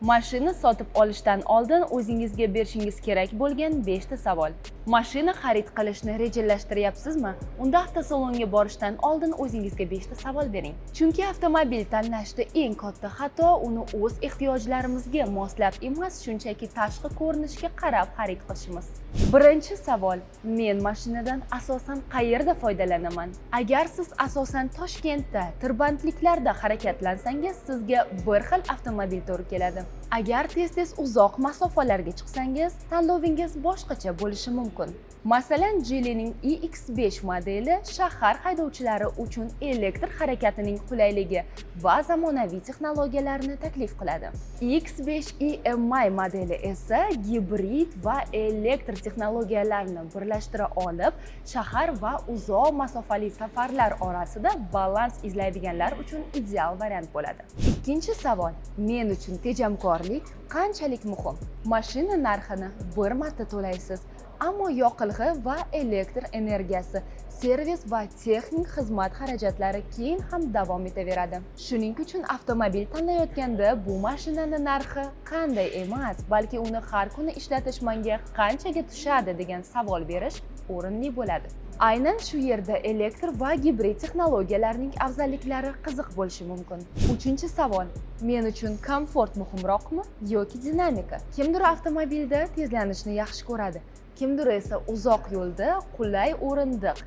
Mashina sotib olishdan oldin o'zingizga berishingiz kerak bo'lgan 5 ta savol. Mashina xarid qilishni rejalashtiryapsizmi? Unda avtosalonga borishdan oldin o'zingizga 5 ta savol bering. Chunki avtomobil tanlashda eng katta xato uni o'z ehtiyojlarimizga moslab emas, shunchaki tashqi ko'rinishga qarab xarid qilishimiz. Birinchi savol: men mashinadan asosan qayerda foydalanaman? Agar siz asosan Toshkentda, tirbandliklarda harakatlansangiz, sizga bir xil avtomobil to'g'ri keladi. Agar tez-tez uzoq masofalarga chiqsangiz, tanlovingiz boshqacha bo'lishi mumkin. Masalan, Geely'ning iX5 modeli shahar haydovchilari uchun elektr harakatining qulayligi va zamonaviy texnologiyalarni taklif qiladi. iX5 EMI modeli esa gibrid va elektr texnologiyalarni birlashtira olib, shahar va uzoq masofali safarlar orasida balans izlaydiganlar uchun ideal variant bo'ladi. Ikkinchi savol: men uchun tejamkorlik qanchalik muhim? Mashina narxini bir marta to'laysiz, ammo yoqilg'i va elektr energiyasi, servis va texnik xizmat xarajatlari keyin ham davom etaveradi. Shuning uchun avtomobil tanlayotganda bu mashinani narxi qanday emas, balki uni har kuni ishlatish menga qanchaga tushadi degan savol berish o'rinli bo'ladi. Aynan shu yerda elektr va gibrid texnologiyalarning afzalliklari qiziq bo'lishi mumkin. Uchinchi savol: men uchun komfort muhimroqmi yoki dinamika? Kimdir avtomobilda tezlanishni yaxshi ko'radi, kimdir esa uzoq yo'lda qulay o'rindiq,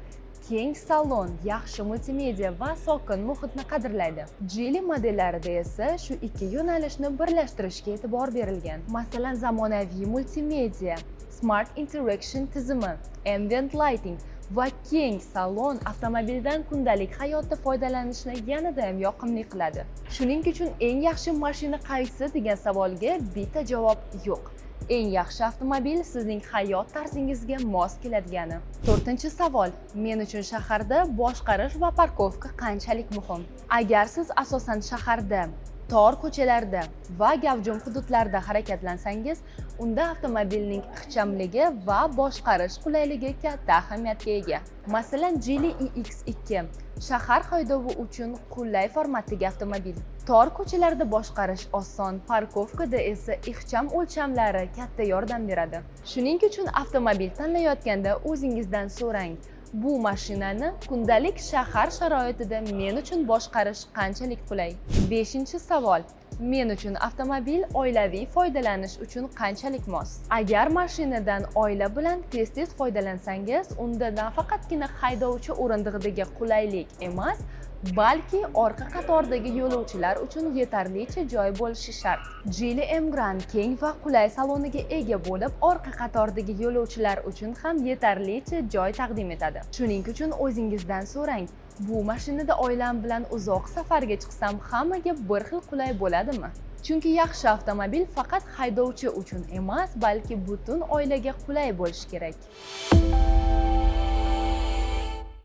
keng salon, yaxshi multimedia va sokin muhitni qadrlaydi. Geely modellarida esa shu ikki yo'nalishni birlashtirishga e'tibor berilgan. Masalan, zamonaviy multimedia, Smart Interaction tizimi, ambient lighting va keng salon avtomobildan kundalik hayotda foydalanishni yanada ham yoqimli qiladi. Shuning uchun eng yaxshi mashina qaysi degan savolga bitta javob yo'q. Eng yaxshi avtomobil sizning hayot tarzingizga mos keladigani. To'rtinchi savol: men uchun shaharda boshqarish va parkovka qanchalik muhim? Agar siz asosan shaharda, tor ko'chalarda va gavjum hududlarda harakatlansangiz, unda avtomobilning ixchamligi va boshqarish qulayligi katta ahamiyatga ega. Masalan, Geely iX2 shahar haydovi uchun qulay formatdagi avtomobil. Tor ko'chalarda boshqarish oson, parkovkada esa ixcham o'lchamlari katta yordam beradi. Shuning uchun avtomobil tanlayotganda o'zingizdan so'rang: bu mashinani kundalik shahar sharoitida men uchun boshqarish qanchalik qulay? Beshinchi savol: men uchun avtomobil oilaviy foydalanish uchun qanchalik mos? Agar mashinadan oila bilan tez-tez foydalansangiz, unda nafaqatgina haydovchi o'rindig'idagi qulaylik emas, balki orqa qatordagi yo'lovchilar uchun yetarlicha joy bo'lishi shart. Geely Emgrand keng va qulay saloniga ega bo'lib, orqa qatordagi yo'lovchilar uchun ham yetarlicha joy taqdim etadi. Shuning uchun o'zingizdan so'rang: bu mashinada oilam bilan uzoq safarga chiqsam hammaga bir xil qulay bo'ladimi? Chunki yaxshi avtomobil faqat haydovchi uchun emas, balki butun oilaga qulay bo'lishi kerak.